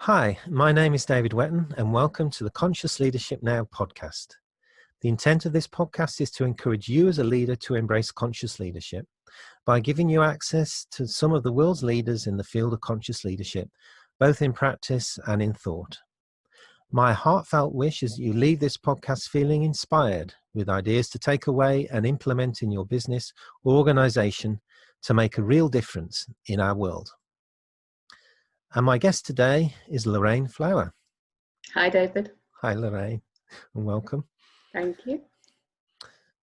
Hi, my name is David Wetton, and welcome to the Conscious Leadership Now podcast. The intent of this podcast is to encourage you as a leader to embrace conscious leadership by giving you access to some of the world's leaders in the field of conscious leadership, both in practice and in thought. My heartfelt wish is that you leave this podcast feeling inspired with ideas to take away and implement in your business or organization to make a real difference in our world. And my guest today is Lorraine Flower. Hi, David. Hi, Lorraine, and welcome. Thank you.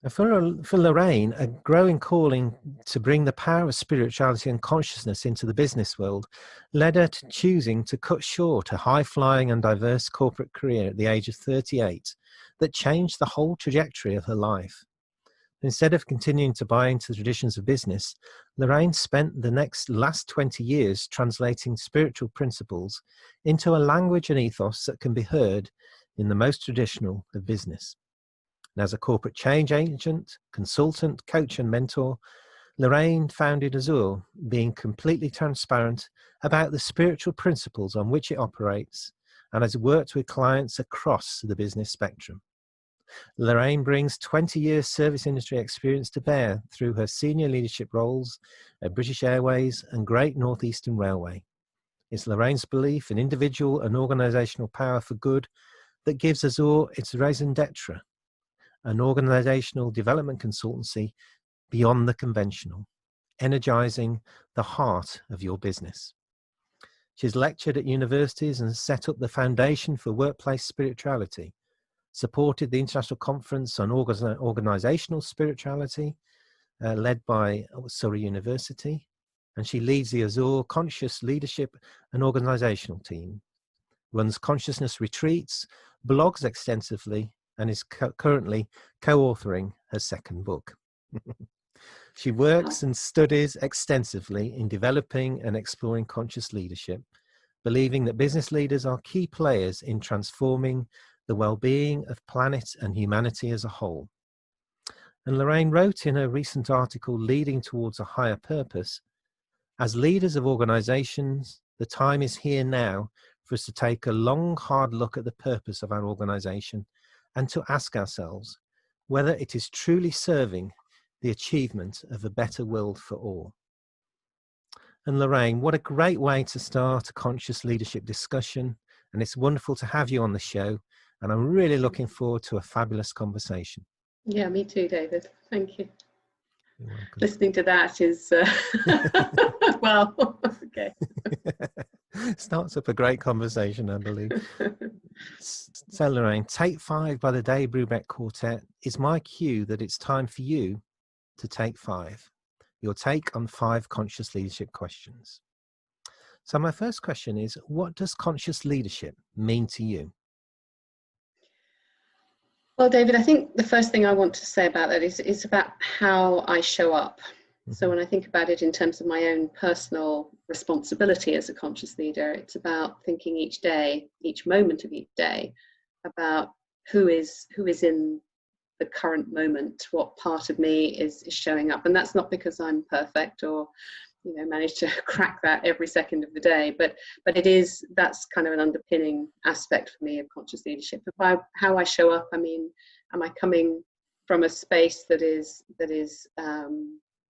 For Lorraine, a growing calling to bring the power of spirituality and consciousness into the business world led her to choosing to cut short a high-flying and diverse corporate career at the age of 38 that changed the whole trajectory of her life. Instead of continuing to buy into the traditions of business, Lorraine spent the last 20 years translating spiritual principles into a language and ethos that can be heard in the most traditional of business. And as a corporate change agent, consultant, coach and mentor, Lorraine founded Azure, being completely transparent about the spiritual principles on which it operates and has worked with clients across the business spectrum. Lorraine brings 20 years service industry experience to bear through her senior leadership roles at British Airways and Great North Eastern Railway. It's Lorraine's belief in individual and organisational power for good that gives Azure its raison d'etre, an organisational development consultancy beyond the conventional, energising the heart of your business. She's lectured at universities and set up the Foundation for Workplace Spirituality, supported the International Conference on Organisational Spirituality, led by Surrey University, and she leads the Azure Conscious Leadership and Organisational team, runs consciousness retreats, blogs extensively, and is currently co-authoring her second book. She works and studies extensively in developing and exploring conscious leadership, believing that business leaders are key players in transforming the well-being of planet and humanity as a whole. And Lorraine wrote in her recent article, Leading Towards a Higher Purpose, as leaders of organizations, the time is here now for us to take a long, hard look at the purpose of our organization and to ask ourselves whether it is truly serving the achievement of a better world for all. And Lorraine, what a great way to start a conscious leadership discussion. And it's wonderful to have you on the show. And I'm really looking forward to a fabulous conversation. Yeah, me too, David. Thank you. You're welcome. Listening to that is, well, okay. Starts up a great conversation, I believe. So, Lorraine, Take 5 by the Dave Brubeck Quartet is my cue that it's time for you to take 5. Your take on 5 conscious leadership questions. So my first question is, what does conscious leadership mean to you? Well, David, I think the first thing I want to say about that is about how I show up. Mm-hmm. So when I think about it in terms of my own personal responsibility as a conscious leader, it's about thinking each day, each moment of each day, about who is in the current moment, what part of me is showing up. And that's not because I'm perfect or manage to crack that every second of the day, but that's kind of an underpinning aspect for me of conscious leadership. By how I show up, I mean, am I coming from a space that is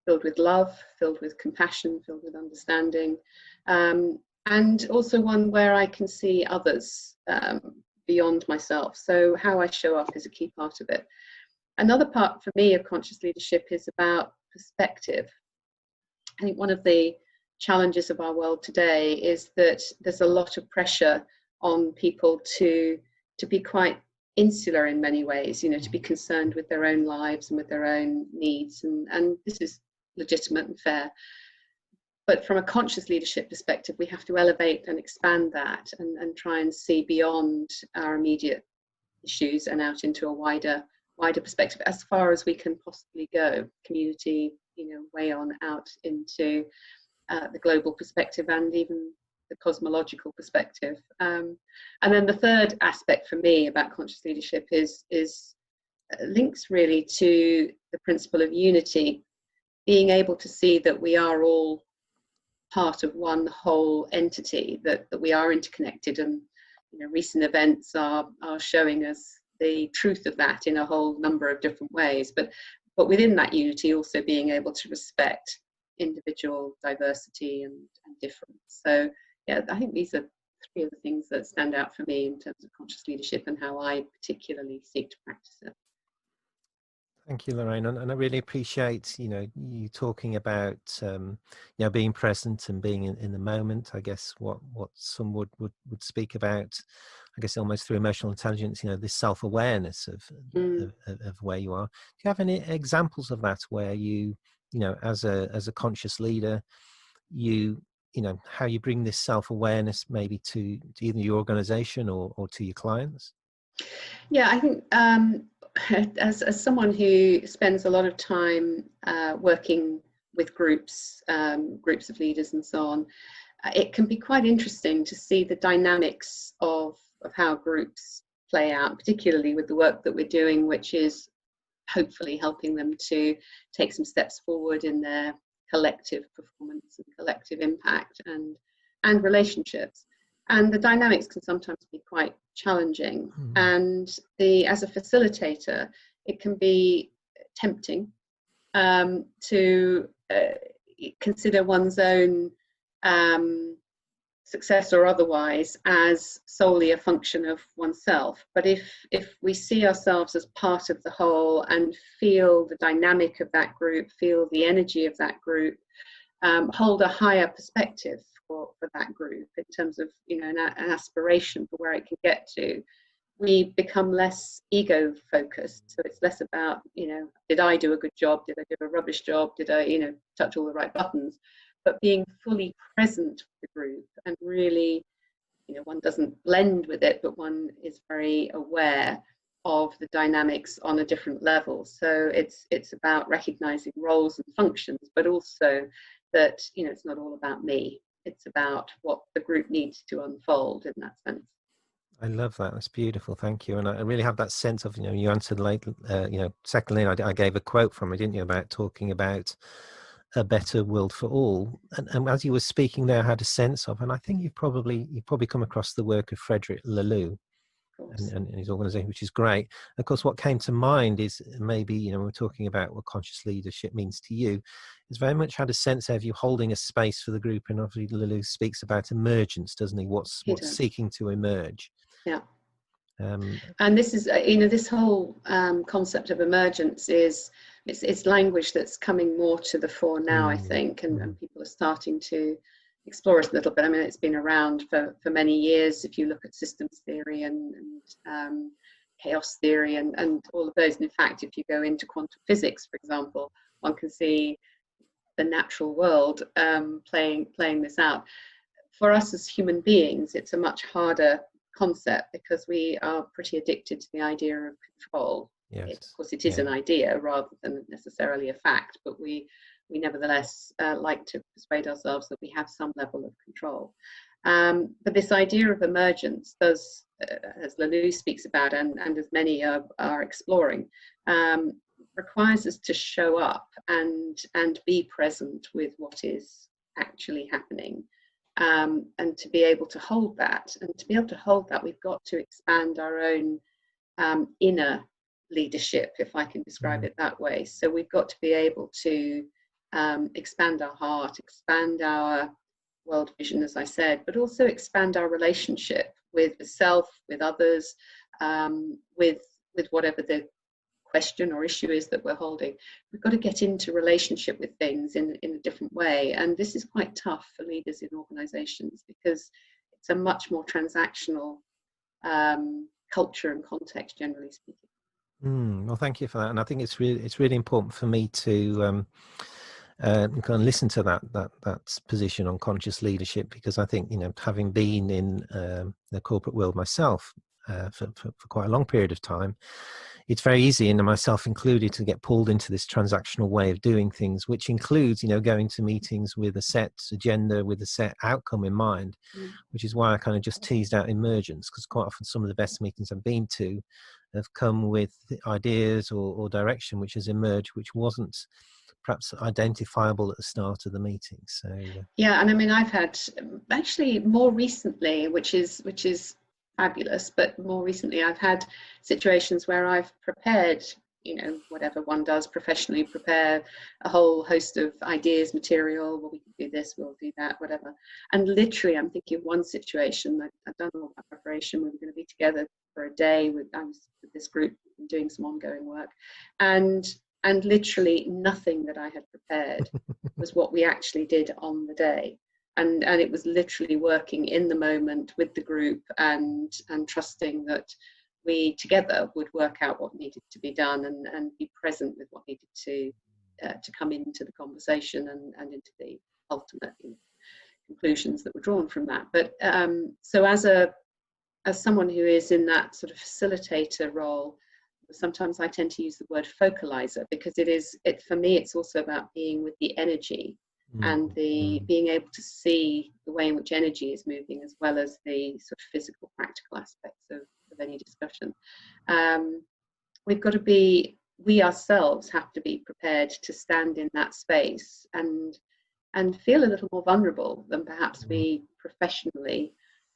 filled with love, filled with compassion, filled with understanding, and also one where I can see others beyond myself. So how I show up is a key part of it. Another part for me of conscious leadership is about perspective. I think one of the challenges of our world today is that there's a lot of pressure on people to be quite insular in many ways, to be concerned with their own lives and with their own needs. And this is legitimate and fair. But from a conscious leadership perspective, we have to elevate and expand that and try and see beyond our immediate issues and out into a wider perspective as far as we can possibly go, community, way on out into the global perspective and even the cosmological perspective. And then the third aspect for me about conscious leadership is links really to the principle of unity, being able to see that we are all part of one whole entity, that we are interconnected. And recent events are showing us the truth of that in a whole number of different ways, but within that unity also being able to respect individual diversity and difference. So yeah, I think these are three of the things that stand out for me in terms of conscious leadership and how I particularly seek to practice it. Thank you, Lorraine, and I really appreciate you talking about being present and being in the moment. I guess what some would speak about, I guess almost through emotional intelligence, this self-awareness of where you are. Do you have any examples of that where you as a conscious leader, how you bring this self-awareness maybe to either your organization or to your clients? Yeah, I think as someone who spends a lot of time working with groups of leaders and so on, it can be quite interesting to see the dynamics of how groups play out, particularly with the work that we're doing, which is hopefully helping them to take some steps forward in their collective performance and collective impact and relationships. And the dynamics can sometimes be quite challenging. And as a facilitator, it can be tempting to consider one's own success or otherwise as solely a function of oneself. But if we see ourselves as part of the whole and feel the dynamic of that group, feel the energy of that group, hold a higher perspective for that group in terms of an aspiration for where it can get to, we become less ego focused. So it's less about did I do a good job, did I do a rubbish job, did I touch all the right buttons, but being fully present with the group and really one doesn't blend with it, but one is very aware of the dynamics on a different level. So it's about recognizing roles and functions, but also that it's not all about me. It's about what the group needs to unfold in that sense. I love that. That's beautiful. Thank you. And I really have that sense of, you answered late, secondly, I gave a quote from it, didn't you, about talking about a better world for all. And as you were speaking there, I had a sense of, and I think you've probably come across the work of Frederick Laloux and his organization, which is great. Of course, what came to mind is maybe, we're talking about what conscious leadership means to you. It's very much had a sense of you holding a space for the group. And obviously Laloux speaks about emergence, doesn't he? What's seeking to emerge. Yeah. And this is, this whole concept of emergence is, it's language that's coming more to the fore now, I think, and people are starting to explore it a little bit. I mean, it's been around for many years. If you look at systems theory and chaos theory and all of those, and in fact, if you go into quantum physics, for example, one can see the natural world playing this out. For us as human beings, it's a much harder concept because we are pretty addicted to the idea of control. Yes. Of course, it is an idea rather than necessarily a fact, but we nevertheless like to persuade ourselves that we have some level of control. But this idea of emergence does, as Laloux speaks about, and as many are exploring, requires us to show up and be present with what is actually happening. And to be able to hold that, we've got to expand our own inner leadership, if I can describe it that way. So we've got to be able to expand our heart, expand our world vision, as I said, but also expand our relationship with the self, with others, with whatever the question or issue is that we're holding. We've got to get into relationship with things in a different way, and this is quite tough for leaders in organizations because it's a much more transactional culture and context, generally speaking. Well, thank you for that, and I think it's really important for me to kind of listen to that position on conscious leadership, because I think having been in the corporate world myself for quite a long period of time, it's very easy, and myself included, to get pulled into this transactional way of doing things, which includes, going to meetings with a set agenda, with a set outcome in mind, which is why I kind of just teased out emergence, because quite often some of the best meetings I've been to have come with ideas or direction which has emerged, which wasn't perhaps identifiable at the start of the meeting. So yeah, and I mean, I've had actually more recently, which is fabulous, but more recently I've had situations where I've prepared, you know, whatever one does professionally, prepare a whole host of ideas, material, well, we can do this, we'll do that, whatever. And literally, I'm thinking of one situation, I've done all that preparation, we were going to be together for a day, I was with this group doing some ongoing work, and literally nothing that I had prepared was what we actually did on the day. And it was literally working in the moment with the group and trusting that we together would work out what needed to be done and be present with what needed to come into the conversation and into the ultimate, you know, conclusions that were drawn from that. But so as someone who is in that sort of facilitator role, sometimes I tend to use the word focalizer, because for me it's also about being with the energy and the being able to see the way in which energy is moving, as well as the sort of physical, practical aspects of any discussion. We ourselves have to be prepared to stand in that space and feel a little more vulnerable than perhaps we professionally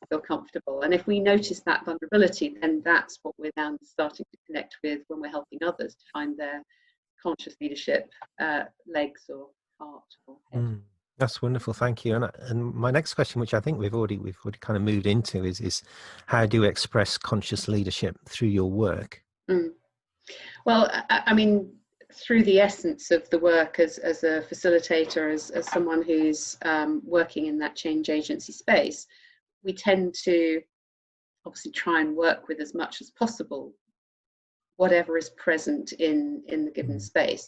feel comfortable. And if we notice that vulnerability, then that's what we're now starting to connect with when we're helping others to find their conscious leadership legs or heart or head. That's wonderful, thank you. And my next question, which I think we've already kind of moved into, is how do you express conscious leadership through your work? Well, I mean, through the essence of the work as a facilitator, as someone who's working in that change agency space, we tend to obviously try and work with as much as possible whatever is present in the given space.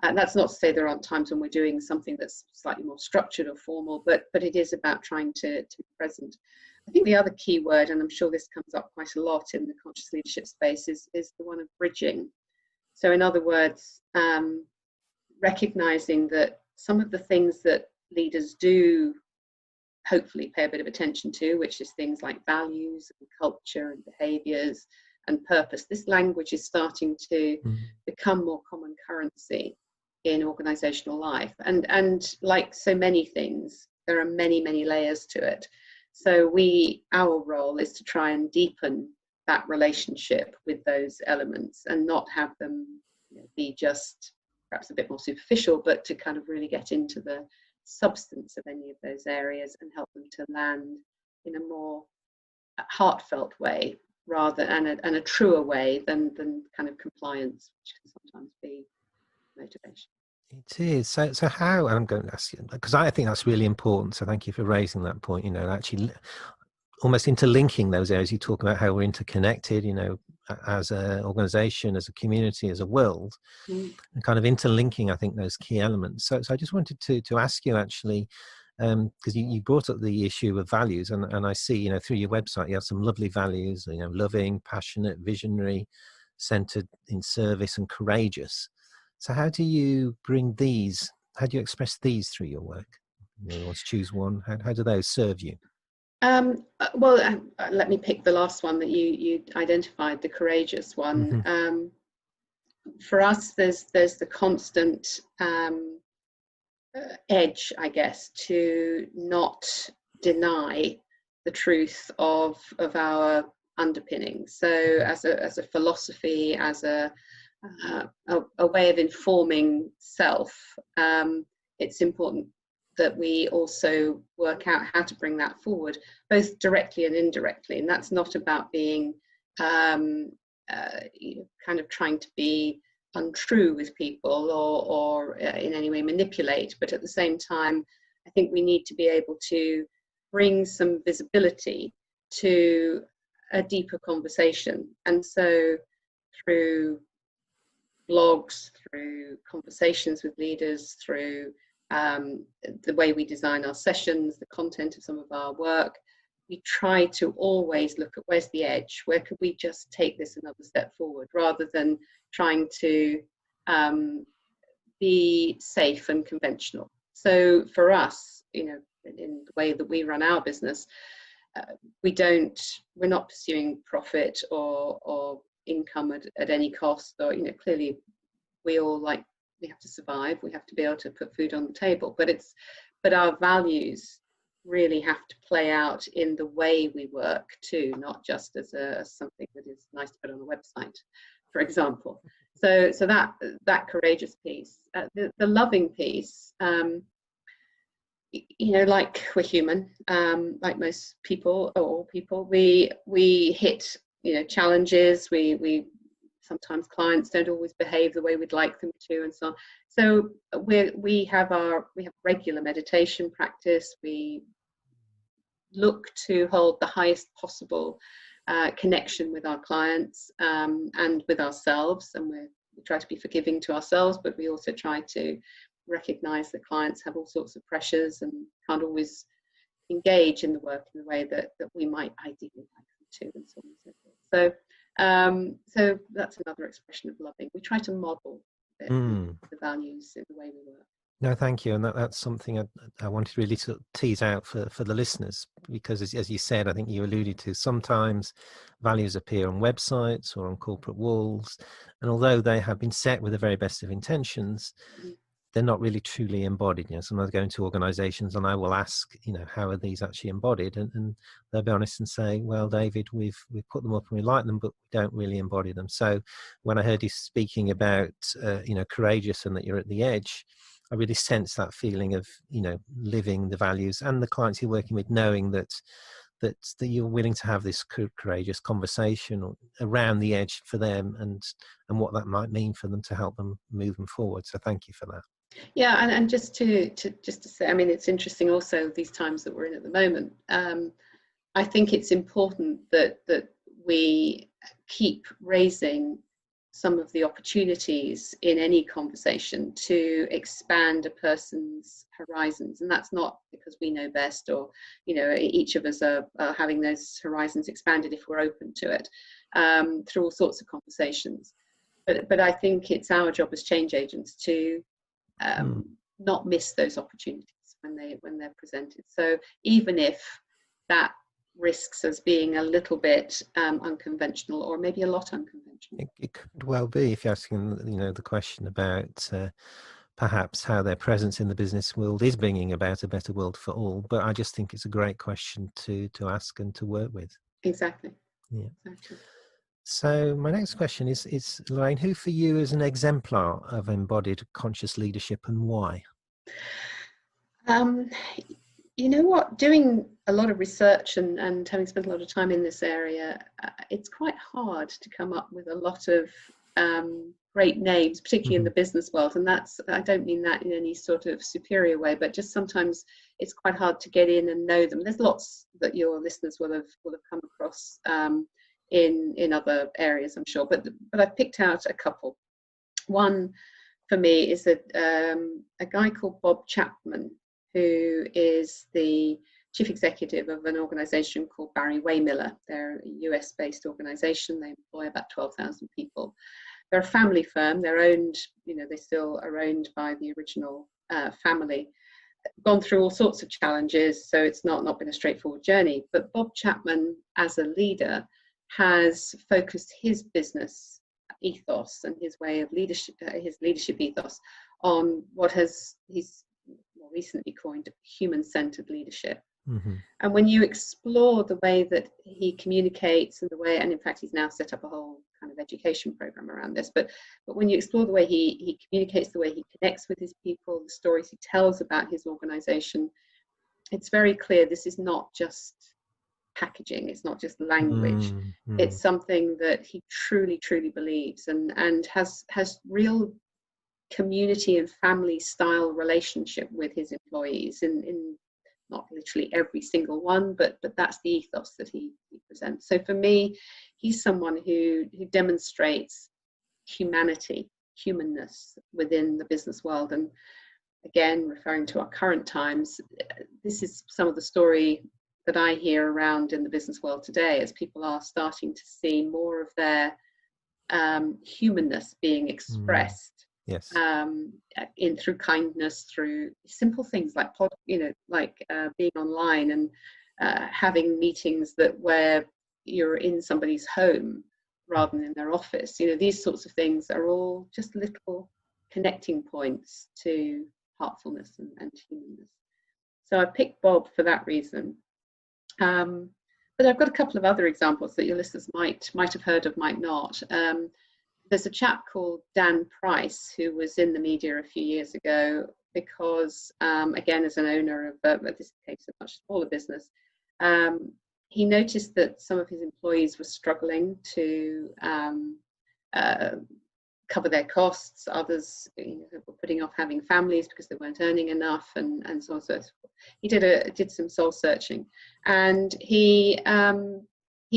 And that's not to say there aren't times when we're doing something that's slightly more structured or formal, but it is about trying to be present. I think the other key word, and I'm sure this comes up quite a lot in the conscious leadership space, is the one of bridging. So in other words, recognizing that some of the things that leaders do hopefully pay a bit of attention to, which is things like values and culture and behaviors and purpose. This language is starting to become more common currency in organizational life. And like so many things, there are many, many layers to it. So our role is to try and deepen that relationship with those elements and not have them, you know, be just perhaps a bit more superficial, but to kind of really get into the substance of any of those areas and help them to land in a more heartfelt way rather and a truer way than kind of compliance, which can sometimes be motivation. It is. So how, and I'm going to ask you, because I think that's really important, so thank you for raising that point, you know, actually almost interlinking those areas. You talk about how we're interconnected, you know, as an organization, as a community, as a world, and kind of interlinking, I think, those key elements. So I just wanted to ask you actually, because you brought up the issue of values, and I see, you know, through your website, you have some lovely values, you know, loving, passionate, visionary, centered in service, and courageous. So how do you express these through your work? You know, let's choose one. How do those serve you? Well, let me pick the last one that you identified, the courageous one. For us, there's the constant edge, I guess, to not deny the truth of our underpinnings. So as a philosophy, as a way of informing self, it's important that we also work out how to bring that forward, both directly and indirectly. And that's not about being kind of trying to be untrue with people or in any way manipulate, but at the same time, I think we need to be able to bring some visibility to a deeper conversation. And so through blogs, through conversations with leaders, through the way we design our sessions, the content of some of our work, we try to always look at where's the edge, where could we just take this another step forward, rather than trying to be safe and conventional. So for us, you know, in the way that we run our business, we're not pursuing profit or income at any cost, or, you know, clearly we all like to survive, we have to be able to put food on the table, but our values really have to play out in the way we work too, not just as something that is nice to put on a website, for example. So that courageous piece, the loving piece, like we're human, like most people, or all people, we hit challenges. We sometimes clients don't always behave the way we'd like them to, and so on. So we have regular meditation practice. We look to hold the highest possible connection with our clients, and with ourselves, and we try to be forgiving to ourselves, but we also try to recognize that clients have all sorts of pressures and can't always engage in the work in the way that we might ideally like them to, and so on and so forth. So that's another expression of loving. We try to model the values in the way we work. No, thank you. And that's something I wanted really to tease out for the listeners, because as you said, I think you alluded to, sometimes values appear on websites or on corporate walls. And although they have been set with the very best of intentions, they're not really truly embodied. Sometimes I go into organizations and I will ask, how are these actually embodied? And they'll be honest and say, well, David, we've put them up and we like them, but we don't really embody them. So when I heard you speaking about, courageous and that you're at the edge, I really sense that feeling of, living the values, and the clients you're working with knowing that you're willing to have this courageous conversation around the edge for them, and what that might mean for them to help them move them forward. So thank you for that. Yeah, and just to say, I mean, it's interesting also these times that we're in at the moment. I think it's important that we keep raising some of the opportunities in any conversation to expand a person's horizons, and that's not because we know best, or each of us are having those horizons expanded if we're open to it, through all sorts of conversations. But I think it's our job as change agents to not miss those opportunities when they're presented. So even if that risks as being a little bit unconventional, or maybe a lot unconventional. It could well be, if you're asking, the question about perhaps how their presence in the business world is bringing about a better world for all. But I just think it's a great question to ask and to work with. Exactly. Yeah. Exactly. So my next question is, Lorraine, who for you is an exemplar of embodied conscious leadership, and why? You know what, doing a lot of research and having spent a lot of time in this area, it's quite hard to come up with a lot of great names, particularly in the business world. And I don't mean that in any sort of superior way, but just sometimes it's quite hard to get in and know them. There's lots that your listeners will have come across in other areas, I'm sure, but I've picked out a couple. One for me is a guy called Bob Chapman, who is the chief executive of an organization called Barry Waymiller. They're a US-based organization. They employ about 12,000 people. They're a family firm. They're owned, they still are owned by the original family. Gone through all sorts of challenges, so it's not been a straightforward journey. But Bob Chapman, as a leader, has focused his business ethos and his way of leadership, his leadership ethos, on what he's more recently coined human-centered leadership. And when you explore the way that he communicates and in fact he's now set up a whole kind of education program around this, but when you explore the way he communicates, the way he connects with his people, the stories he tells about his organization, it's very clear this is not just packaging, it's not just language. It's something that he truly believes, and has real community and family style relationship with his employees in not literally every single one, but that's the ethos that he presents. So for me, he's someone who demonstrates humanness within the business world. And again, referring to our current times, this is some of the story that I hear around in the business world today, as people are starting to see more of their humanness being expressed. Yes. Through kindness, through simple things like being online and having meetings where you're in somebody's home rather than in their office. These sorts of things are all just little connecting points to heartfulness and humanness. So I picked Bob for that reason. But I've got a couple of other examples that your listeners might have heard of, might not. There's a chap called Dan Price who was in the media a few years ago because, again, as an owner of, in this case, a much smaller business, he noticed that some of his employees were struggling to cover their costs. Others, were putting off having families because they weren't earning enough, and so on and so forth. He did some soul searching, and he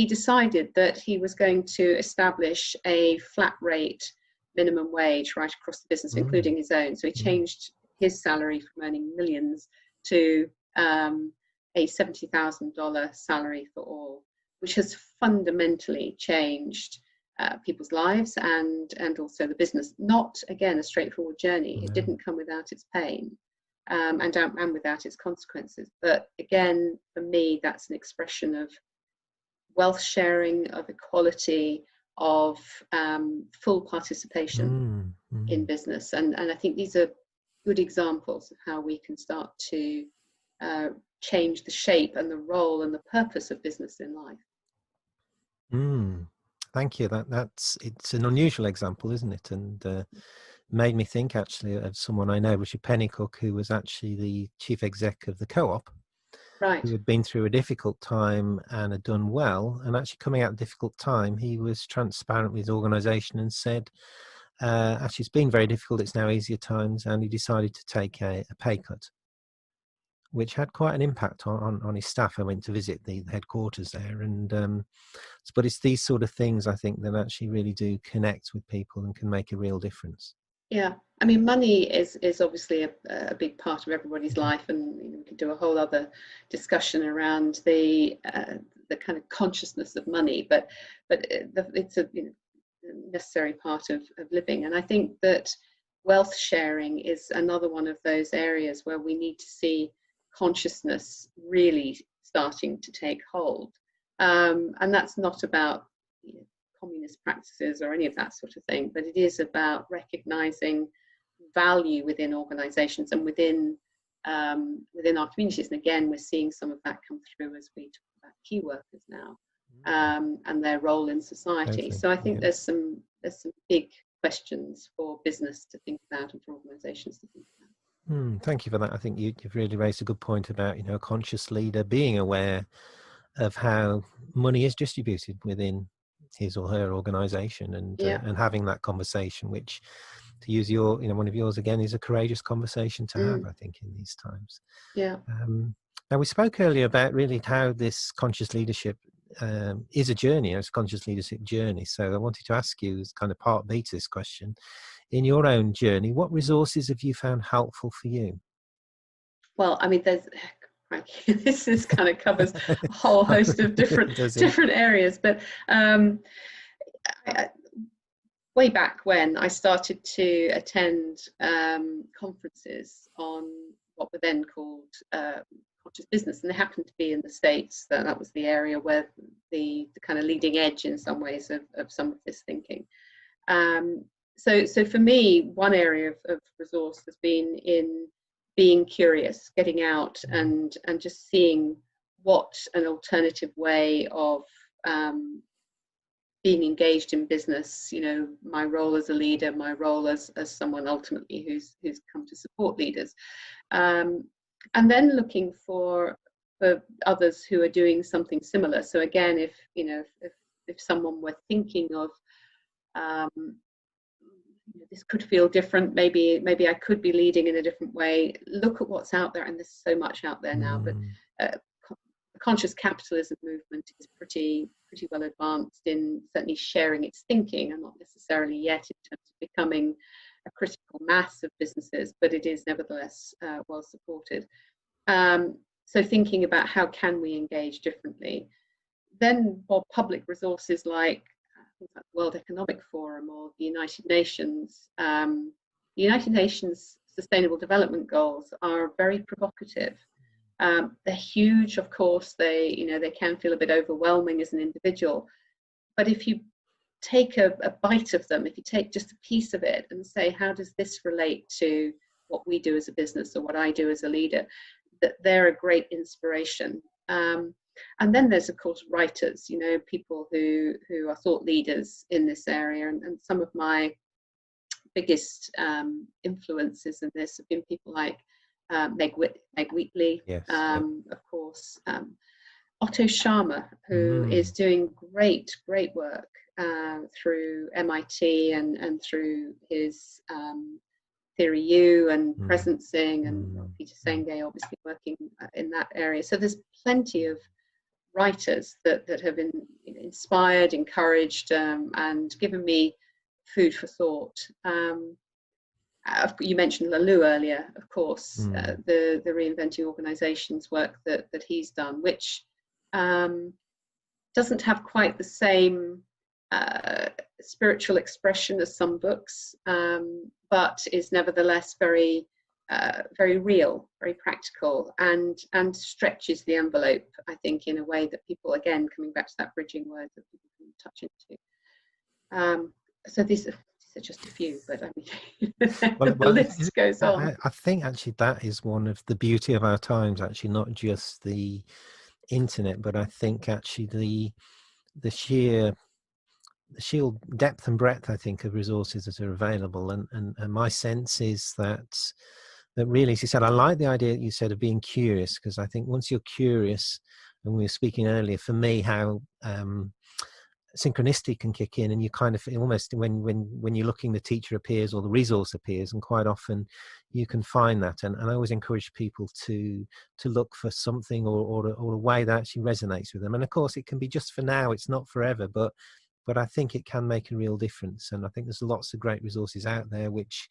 decided that he was going to establish a flat rate minimum wage right across the business, including his own. So he changed his salary from earning millions to a $70,000 salary for all, which has fundamentally changed people's lives and also the business. Not, again, a straightforward journey. No. It didn't come without its pain and without its consequences. But again, for me, that's an expression of wealth sharing, of equality, of full participation in business. And I think these are good examples of how we can start to change the shape and the role and the purpose of business in life. Thank you. It's an unusual example, isn't it? And made me think actually of someone I know, Richard Pennycook, who was actually the chief exec of the Co-op, right, who had been through a difficult time and had done well. And actually coming out of a difficult time, he was transparent with his organisation and said, actually, it's been very difficult. It's now easier times. And he decided to take a pay cut, which had quite an impact on his staff. I went to visit the headquarters there, and but it's these sort of things, I think, that actually really do connect with people and can make a real difference. Yeah, I mean, money is obviously a big part of everybody's life, and we could do a whole other discussion around the kind of consciousness of money, but it's a necessary part of living. And I think that wealth sharing is another one of those areas where we need to see consciousness really starting to take hold, and that's not about communist practices or any of that sort of thing, but it is about recognizing value within organizations and within our communities. And again, we're seeing some of that come through as we talk about key workers now, and their role in society. Totally. So I think there's some big questions for business to think about and for organizations to think about. Thank you for that. I think you've really raised a good point about a conscious leader being aware of how money is distributed within his or her organization, and having that conversation, which, to use your one of yours again, is a courageous conversation to have, I think, in these times. Now, we spoke earlier about really how this conscious leadership is a journey. It's a conscious leadership journey. So I wanted to ask you, as kind of part B to this question, in your own journey, what resources have you found helpful for you? Well, I mean, this kind of covers a whole host of different areas, but way back when I started to attend conferences on what were then called conscious business, and they happened to be in the States. That was the area where the kind of leading edge in some ways of some of this thinking. So for me, one area of resource has been in being curious, getting out and just seeing what an alternative way of being engaged in business, my role as a leader, my role as someone ultimately who's come to support leaders, and then looking for others who are doing something similar. So again, if someone were thinking of this could feel different, maybe I could be leading in a different way, look at what's out there, and there's so much out there now. But the conscious capitalism movement is pretty well advanced in certainly sharing its thinking, and not necessarily yet in terms of becoming a critical mass of businesses, but it is nevertheless well supported. So thinking about how can we engage differently, then for public resources like the World Economic Forum or the United Nations. The United Nations Sustainable Development Goals are very provocative. They're huge, of course. They can feel a bit overwhelming as an individual, but if you take a bite of them, if you take just a piece of it and say, how does this relate to what we do as a business or what I do as a leader, that they're a great inspiration. And then there's, of course, writers, you know, people who are thought leaders in this area. And some of my biggest influences in this have been people like Meg Wheatley, Yes. of course, Otto Scharmer, who is doing great work through MIT and through his Theory U and presencing, and Peter Senge obviously working in that area. So there's plenty of writers that have been inspired, encouraged, and given me food for thought. You mentioned Lalou earlier, of course, the Reinventing Organizations work that he's done, which doesn't have quite the same spiritual expression as some books, but is nevertheless very real, very practical, and stretches the envelope, I think, in a way that people, again, coming back to that bridging word, that people can touch into. So these are just a few, but I mean, the list goes on. I think actually that is one of the beauty of our times, actually, not just the internet, but I think actually the sheer depth and breadth, I think, of resources that are available. And my sense is that really, as you said, I like the idea that you said of being curious, because I think once you're curious, and we were speaking earlier, for me, how synchronicity can kick in, and you kind of almost, when you're looking, the teacher appears or the resource appears, and quite often you can find that. And I always encourage people to look for something or a way that actually resonates with them. And of course, it can be just for now, it's not forever, but I think it can make a real difference. And I think there's lots of great resources out there which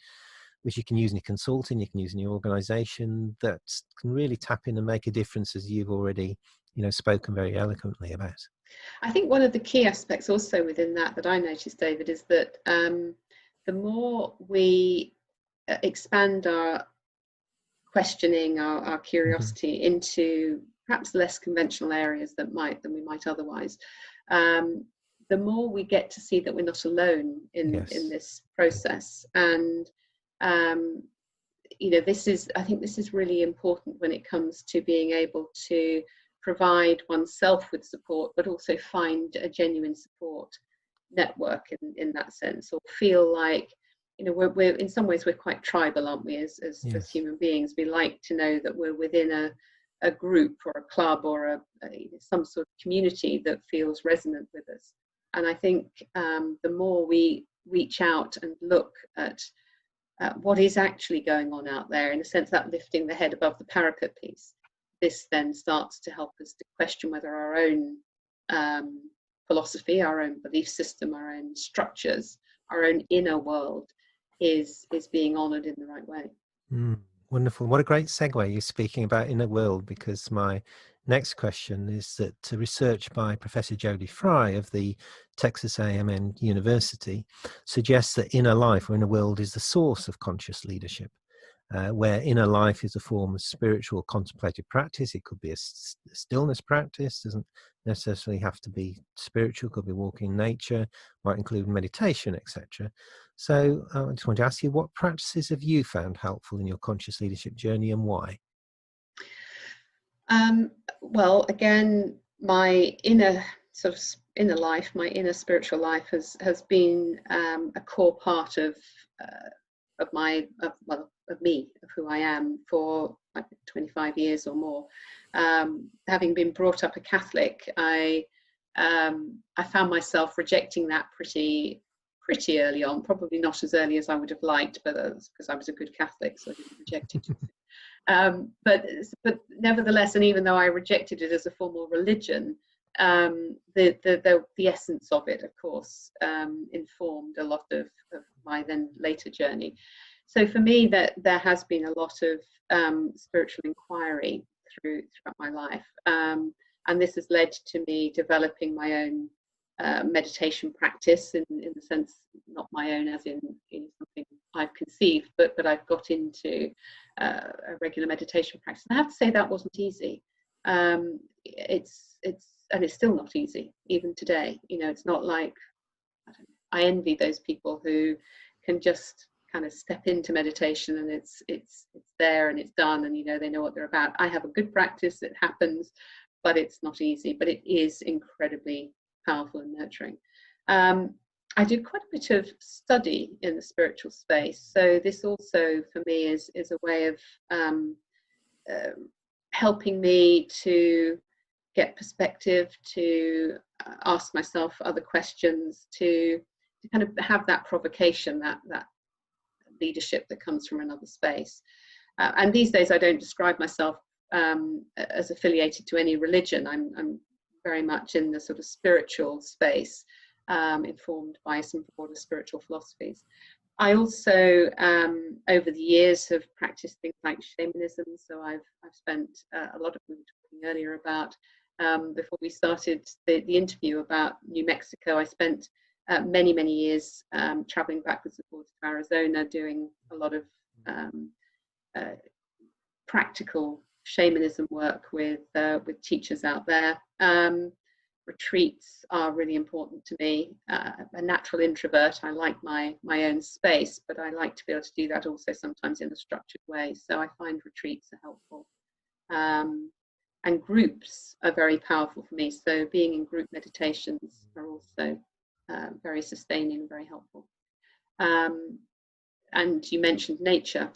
you can use in your consulting, you can use in your organization, that can really tap in and make a difference, as you've already, spoken very eloquently about. I think one of the key aspects also within that I noticed, David, is that the more we expand our questioning, our curiosity into perhaps less conventional areas than we might otherwise, the more we get to see that we're not alone in this process. And I think this is really important when it comes to being able to provide oneself with support, but also find a genuine support network in that sense, or feel like, we're in some ways, we're quite tribal, aren't we, as human beings. We like to know that we're within a group or a club or some sort of community that feels resonant with us. And I think the more we reach out and look at what is actually going on out there, in a sense, that lifting the head above the parapet piece, this then starts to help us to question whether our own philosophy, our own belief system, our own structures, our own inner world is being honoured in the right way. Wonderful. What a great segue, you're speaking about inner world, because my next question is that research by Professor Jodie Fry of the Texas A&M University suggests that inner life or inner world is the source of conscious leadership. Where inner life is a form of spiritual contemplative practice. It could be a stillness practice, doesn't necessarily have to be spiritual, could be walking in nature, might include meditation, etc. So I just want to ask you, what practices have you found helpful in your conscious leadership journey, and why? Well, again, my inner life, my inner spiritual life has been a core part of me, of who I am, for 25 years or more. Having been brought up a Catholic, I found myself rejecting that pretty early on, probably not as early as I would have liked, but that's because I was a good Catholic, so I didn't reject it. But nevertheless, and even though I rejected it as a formal religion, the essence of it, of course, informed a lot of my then later journey. So for me, that there has been a lot of spiritual inquiry throughout my life, and this has led to me developing my own meditation practice, in the sense, not my own as in something I've conceived, but I've got into a regular meditation practice. And I have to say that wasn't easy. It's still not easy even today. It's not like I envy those people who can just kind of step into meditation and it's there and it's done, and they know what they're about. I have a good practice, it happens, but it's not easy, but it is incredibly powerful and nurturing. I did quite a bit of study in the spiritual space, so this also for me is a way of helping me to get perspective, to ask myself other questions, to kind of have that provocation, that leadership that comes from another space. And these days I don't describe myself as affiliated to any religion. I'm very much in the sort of spiritual space, informed by some broader spiritual philosophies. I also, over the years, have practiced things like shamanism. So I've spent a lot of, we were talking earlier about, before we started the interview about New Mexico, I spent many years traveling backwards and forwards to Arizona, doing a lot of practical shamanism work with teachers out there. Retreats are really important to me. A natural introvert, I like my own space, but I like to be able to do that also sometimes in a structured way. So I find retreats are helpful. And groups are very powerful for me. So being in group meditations are also very sustaining and very helpful. And you mentioned nature.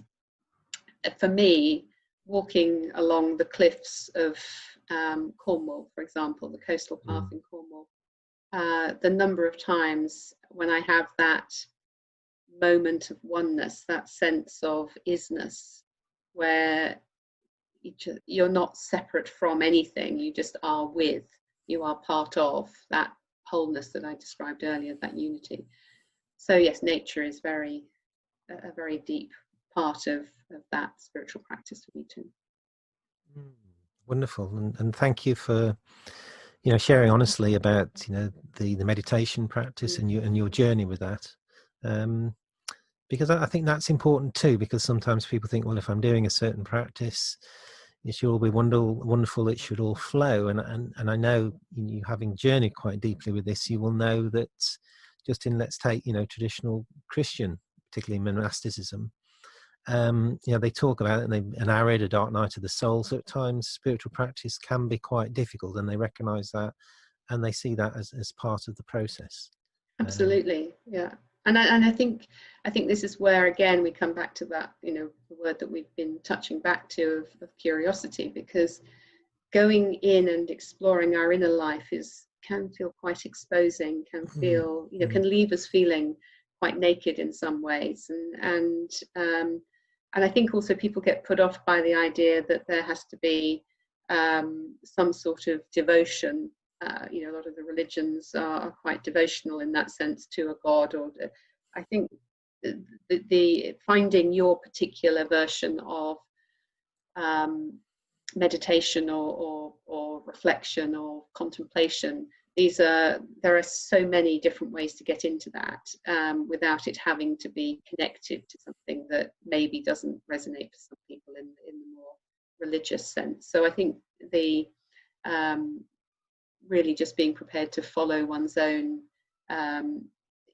For me, walking along the cliffs of Cornwall, for example, the coastal path in Cornwall, the number of times when I have that moment of oneness, that sense of isness, where you're not separate from anything, you just are with, you are part of that wholeness that I described earlier, that unity. So yes, nature is a very deep part of that spiritual practice for me too. Wonderful, and thank you for sharing honestly about the meditation practice and your journey with that, because I think that's important too, because sometimes people think, well, if I'm doing a certain practice, it should all be wonderful, it should all flow, and I know you, having journeyed quite deeply with this, you will know that just in, let's take traditional Christian, particularly monasticism, they talk about it, and an arid, a dark night of the soul. So at times spiritual practice can be quite difficult, and they recognize that, and they see that as part of the process. Absolutely. Yeah. And I think this is where again we come back to that, the word that we've been touching back to of curiosity, because going in and exploring our inner life can feel quite exposing, can feel, can leave us feeling quite naked in some ways, and I think also people get put off by the idea that there has to be some sort of devotion. A lot of the religions are quite devotional in that sense to a god, or I think the finding your particular version of meditation or reflection or contemplation. There are so many different ways to get into that without it having to be connected to something that maybe doesn't resonate for some people in the more religious sense. So I think the really just being prepared to follow one's own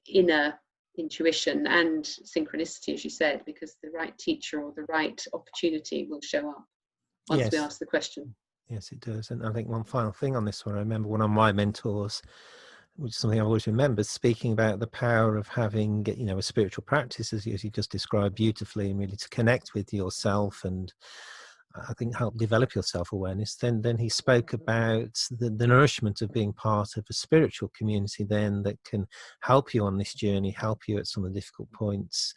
inner intuition and synchronicity, as you said, because the right teacher or the right opportunity will show up once we ask the question. Yes, it does. And I think one final thing on this one, I remember one of my mentors, which is something I've always remembered, speaking about the power of having, a spiritual practice, as you just described beautifully, and really to connect with yourself and I think help develop your self-awareness. Then he spoke about the nourishment of being part of a spiritual community then that can help you on this journey, help you at some of the difficult points.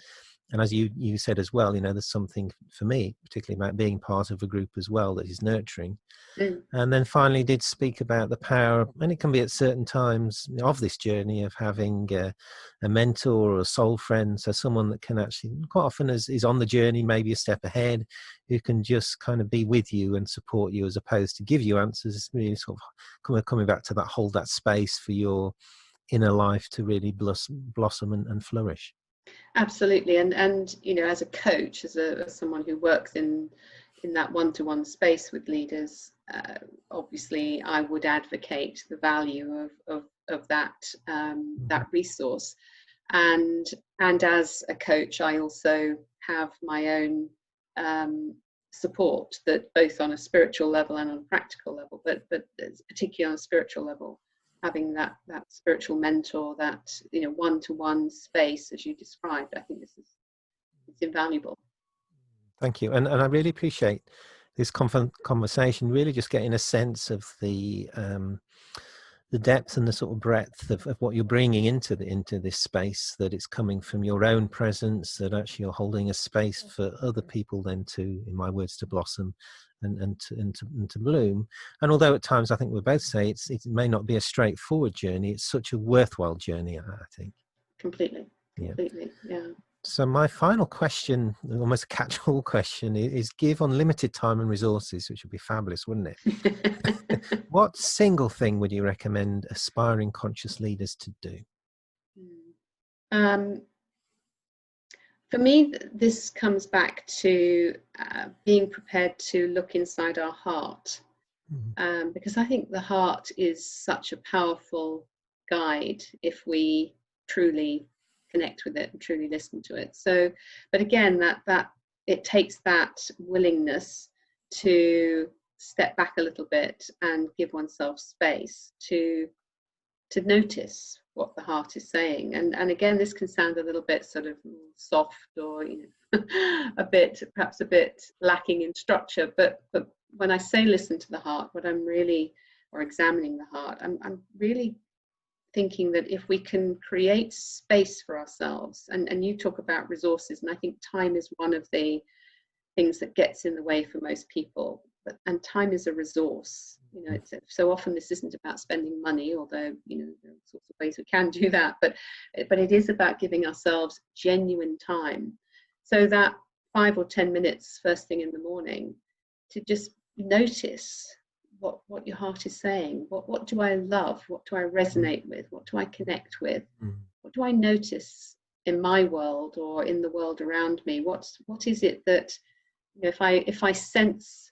And as you said as well, there's something for me, particularly about being part of a group as well, that is nurturing. And then finally did speak about the power, and it can be at certain times of this journey, of having a mentor or a soul friend, so someone that can actually, quite often is on the journey, maybe a step ahead, who can just kind of be with you and support you as opposed to give you answers. It's really sort of coming back to that, hold that space for your inner life to really blossom and flourish. Absolutely. And as a coach, as someone who works in that one-to-one space with leaders, obviously I would advocate the value of of that that resource. And as a coach, I also have my own support, that both on a spiritual level and on a practical level, but particularly on a spiritual level, having that spiritual mentor, that one-to-one space as you described. I think it's invaluable. Thank you, and I really appreciate this conversation. Really, just getting a sense of the depth and the sort of breadth of what you're bringing into this space, that it's coming from your own presence, that actually you're holding a space for other people then to, in my words, to blossom and to bloom. And although at times I think we both say it may not be a straightforward journey, it's such a worthwhile journey, I think. Completely. Yeah. So my final question, almost a catch-all question, is give unlimited time and resources, which would be fabulous, wouldn't it? What single thing would you recommend aspiring conscious leaders to do? For me, this comes back to being prepared to look inside our heart, because I think the heart is such a powerful guide if we truly connect with it and truly listen to it. So, but again, that it takes that willingness to step back a little bit and give oneself space to notice what the heart is saying. And again, this can sound a little bit sort of soft, or perhaps a bit lacking in structure, but when I say listen to the heart, what I'm really, or examining the heart, I'm really thinking that if we can create space for ourselves, and you talk about resources, and I think time is one of the things that gets in the way for most people, and time is a resource. It's so often this isn't about spending money, although there are sorts of ways we can do that, but it is about giving ourselves genuine time, so that 5 or 10 minutes first thing in the morning to just notice what your heart is saying. What do I love? What do I resonate with? What do I connect with? What do I notice in my world or in the world around me? What is it that, if I sense,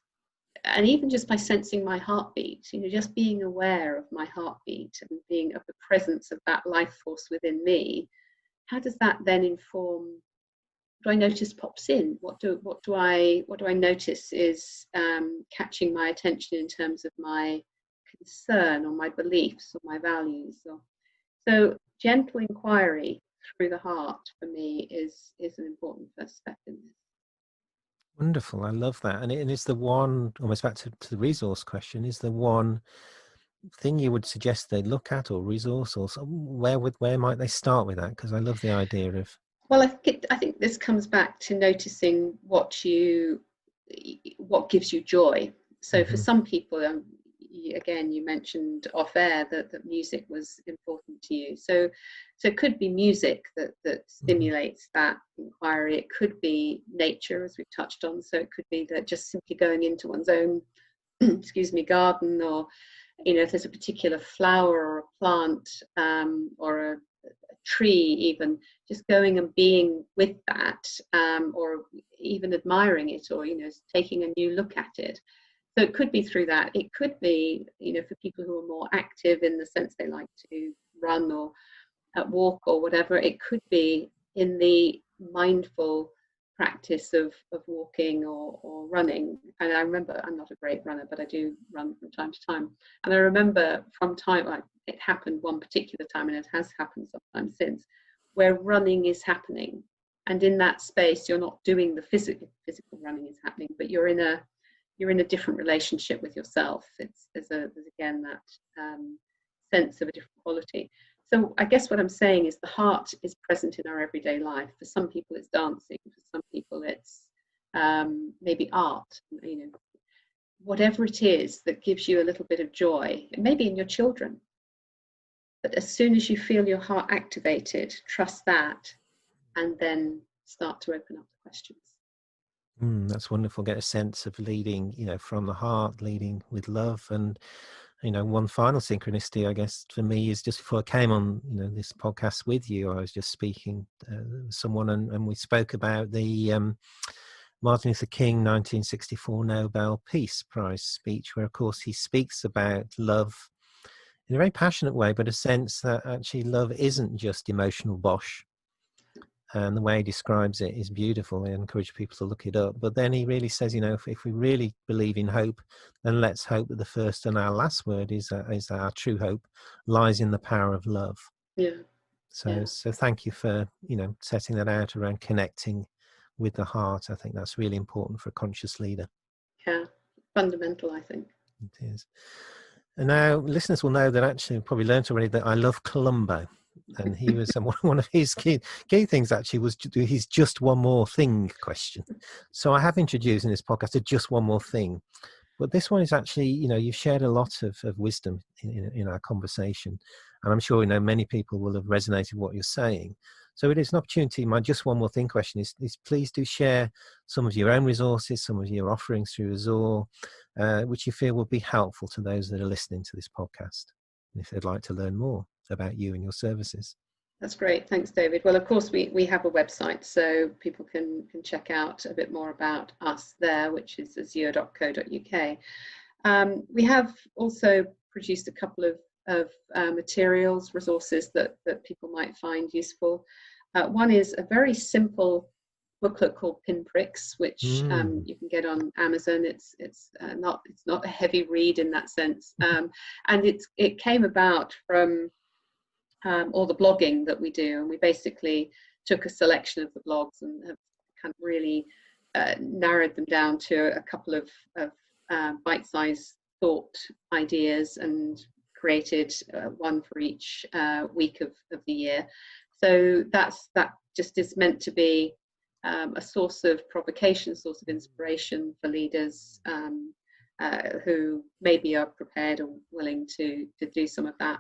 and even just by sensing my heartbeat, just being aware of my heartbeat and being of the presence of that life force within me, how does that then inform? What do I notice pops in? What do I notice is catching my attention in terms of my concern or my beliefs or my values? So gentle inquiry through the heart for me is an important first step in this. Wonderful, I love that. And it's the one, almost back to the resource question, is the one thing you would suggest they look at, or resource, or where might they start with that? Because I love the idea of. Well, I think this comes back to noticing what gives you joy. So for some people, again, you mentioned off air that music was important to you. So it could be music that stimulates that inquiry. It could be nature, as we've touched on. So it could be that just simply going into one's own, garden, or if there's a particular flower or a plant, or a tree, even just going and being with that, or even admiring it, or taking a new look at it. So it could be through that. It could be for people who are more active in the sense they like to run or walk or whatever. It could be in the mindful practice of walking or running. And I remember, I'm not a great runner, but I do run from time to time, and I remember from time, like, it happened one particular time, and it has happened sometimes since, where running is happening, and in that space you're not doing the physical running is happening, but you're in a different relationship with yourself. There's again that sense of a different quality. So I guess what I'm saying is the heart is present in our everyday life. For some people it's dancing, for some people it's maybe art, whatever it is that gives you a little bit of joy. It may be in your children, but as soon as you feel your heart activated, trust that, and then start to open up the questions. That's wonderful. Get a sense of leading, from the heart, leading with love. And one final synchronicity, I guess, for me is just before I came on, this podcast with you, I was just speaking to someone, and we spoke about the Martin Luther King 1964 Nobel Peace Prize speech, where, of course, he speaks about love in a very passionate way, but a sense that actually love isn't just emotional bosh. And the way he describes it is beautiful. I encourage people to look it up. But then he really says, if we really believe in hope, then let's hope that the first and our last word is our true hope lies in the power of love. Yeah. So thank you for, setting that out around connecting with the heart. I think that's really important for a conscious leader. Yeah, fundamental, I think. It is. And now listeners will know that actually probably learned already that I love Columbo. And he was one of his key things actually was his just one more thing question. So I have introduced in this podcast a just one more thing. But this one is actually, you've shared a lot of wisdom in our conversation. And I'm sure, many people will have resonated with what you're saying. So it is an opportunity. My just one more thing question is please do share some of your own resources, some of your offerings through Azure, which you feel will be helpful to those that are listening to this podcast. And if they'd like to learn more about you and your services. That's great. Thanks, David. Well, of course, we have a website, so people can check out a bit more about us there, which is azure.co.uk. We have also produced a couple of materials, resources that people might find useful. One is a very simple booklet called Pinpricks, which you can get on Amazon. It's not a heavy read in that sense, and it came about from all the blogging that we do, and we basically took a selection of the blogs and have kind of really narrowed them down to a couple of bite-sized thought ideas and created one for each week of the year. So that just is meant to be a source of provocation, source of inspiration for leaders who maybe are prepared or willing to do some of that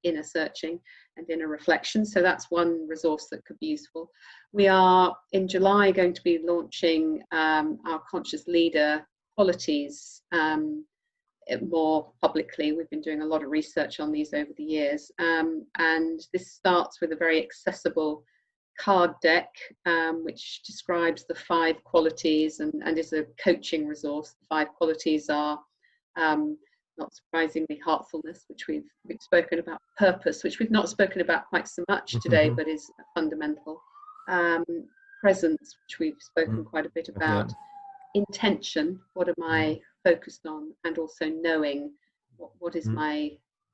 inner searching and inner reflection. So that's one resource that could be useful. We are in July going to be launching our conscious leader qualities more publicly. We've been doing a lot of research on these over the years, and this starts with a very accessible card deck which describes the 5 qualities and is a coaching resource. The 5 qualities are not surprisingly heartfulness, which we've spoken about; purpose, which we've not spoken about quite so much today, but is fundamental; presence, which we've spoken quite a bit about; intention, what am I focused on; and also knowing, what is my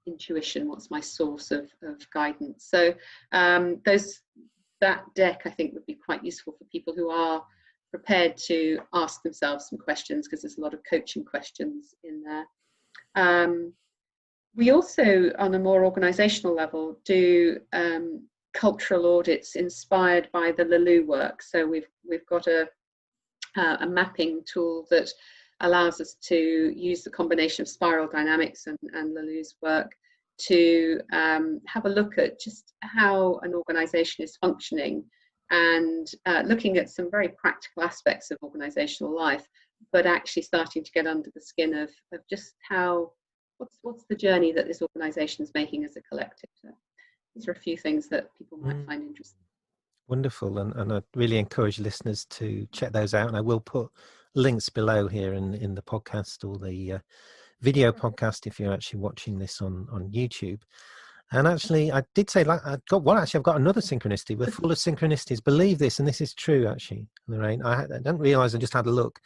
intuition, what's my source of guidance. So that deck, I think, would be quite useful for people who are prepared to ask themselves some questions, because there's a lot of coaching questions in there. We also, on a more organizational level, do cultural audits inspired by the Lalou work. So we've got a mapping tool that allows us to use the combination of spiral dynamics and Lalou's work to have a look at just how an organization is functioning, and looking at some very practical aspects of organizational life, but actually starting to get under the skin of just what's the journey that this organization is making as a collective. So these are a few things that people might find interesting. Wonderful, and I really encourage listeners to check those out, and I will put links below here in the podcast, or the video podcast if you're actually watching this on YouTube. And actually, I did say, I've got another synchronicity. We're full of synchronicities. Believe this, and this is true, actually, Lorraine. I didn't realise, I just had a look.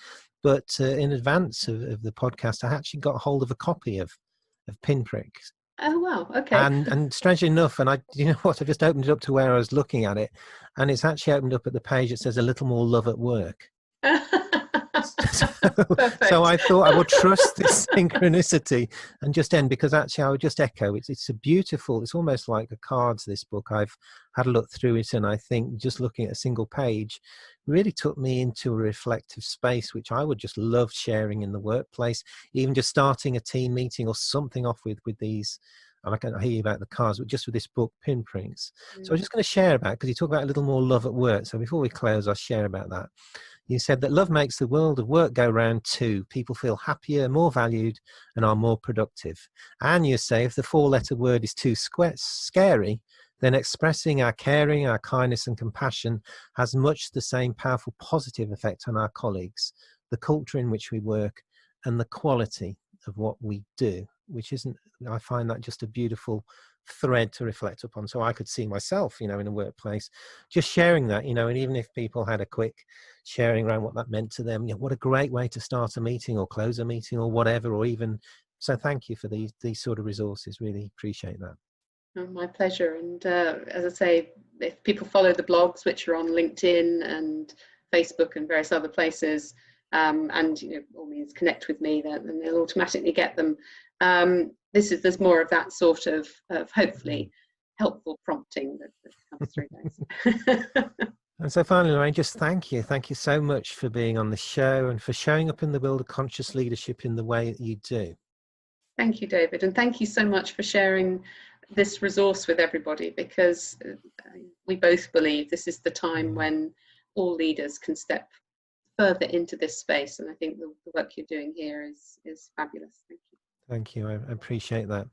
But in advance of the podcast, I actually got hold of a copy of Pinpricks. Oh, wow. Okay. And strangely enough, and I just opened it up to where I was looking at it, and it's actually opened up at the page that says "A Little More Love at Work." So I thought I would trust this synchronicity and just end, because actually I would just echo, it's a beautiful, it's almost like a cards, this book. I've had a look through it, and I think just looking at a single page really took me into a reflective space, which I would just love sharing in the workplace, even just starting a team meeting or something off with these. And I can hear you about the cards, but just with this book, Pinpricks. So I'm just going to share about, because you talk about a little more love at work. So before we close, I'll share about that. You said that love makes the world of work go round too. People feel happier, more valued, and are more productive. And you say if the 4-letter word is too scary, then expressing our caring, our kindness and compassion has much the same powerful positive effect on our colleagues, the culture in which we work, and the quality of what we do, which isn't, I find that just a beautiful thread to reflect upon. So I could see myself, in a workplace, just sharing that, and even if people had a quick sharing around what that meant to them, what a great way to start a meeting or close a meeting or whatever, or even, so thank you for these sort of resources. Really appreciate that. Oh, my pleasure. And as I say, if people follow the blogs, which are on LinkedIn and Facebook and various other places, and all means connect with me, then they'll automatically get them. There's more of that sort of hopefully helpful prompting that comes through those. And so finally, Lorraine, just thank you so much for being on the show and for showing up in the world of conscious leadership in the way that you do. Thank you, David, and thank you so much for sharing this resource with everybody, because we both believe this is the time when all leaders can step further into this space, and I think the work you're doing here is fabulous. Thank you. Thank you. I appreciate that.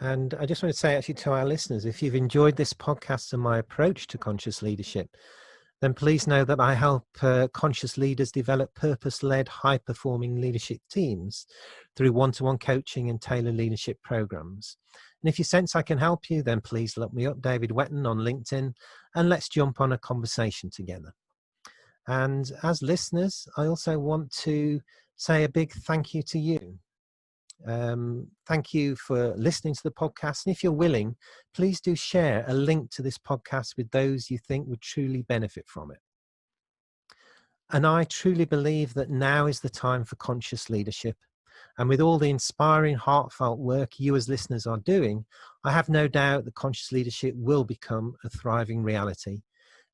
And I just want to say actually to our listeners, if you've enjoyed this podcast and my approach to conscious leadership, then please know that I help conscious leaders develop purpose-led, high-performing leadership teams through one-to-one coaching and tailored leadership programs. And if you sense I can help you, then please look me up, David Wetton, on LinkedIn, and let's jump on a conversation together. And as listeners, I also want to say a big thank you to you. Thank you for listening to the podcast. And if you're willing, please do share a link to this podcast with those you think would truly benefit from it. And I truly believe that now is the time for conscious leadership. And with all the inspiring, heartfelt work you as listeners are doing, I have no doubt that conscious leadership will become a thriving reality,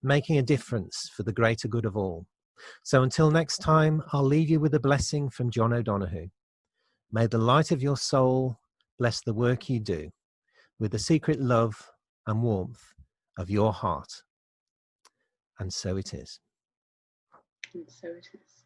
making a difference for the greater good of all. So until next time, I'll leave you with a blessing from John O'Donoghue. May the light of your soul bless the work you do with the secret love and warmth of your heart. And so it is. And so it is.